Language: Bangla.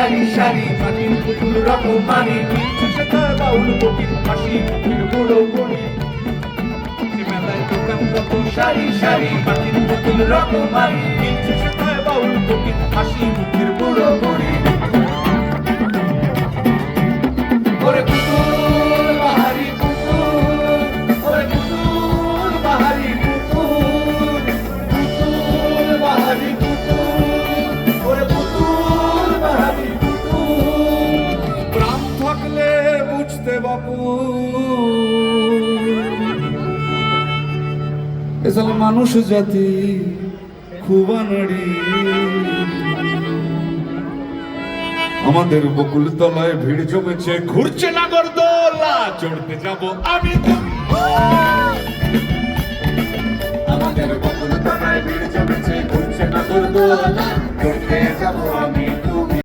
সারি সারি মাটির পুতুল রকমারি সেটার বাউল কোকিল হাসি মুখের বুড়ো বুড়ি মেলায় দোকান কত সারি সারি মাটির পুতুল রকমারি সেটার বাউল কোকিল হাসি মুখের বুড়ো বুড়ি ওরে পুতুল বাহারি পুতুল ওরে পুতুল বাহারি পুতুল পুতুল বাহারি পুতুল ওরে পুতুল বাহারি পুতুল প্রাণ থাকলে বুঝতে বাপু এসব মানুষ জাতি খুব আনড়ি আমাদের বকুল তলায় ভিড় জমেছে ঘুরছে নাগরদোলা চড়তে যাব আমি আমাদের বকুল তলায় ভিড় জমেছে ঘুরছে নাগরদোলা চড়তে যাব আমি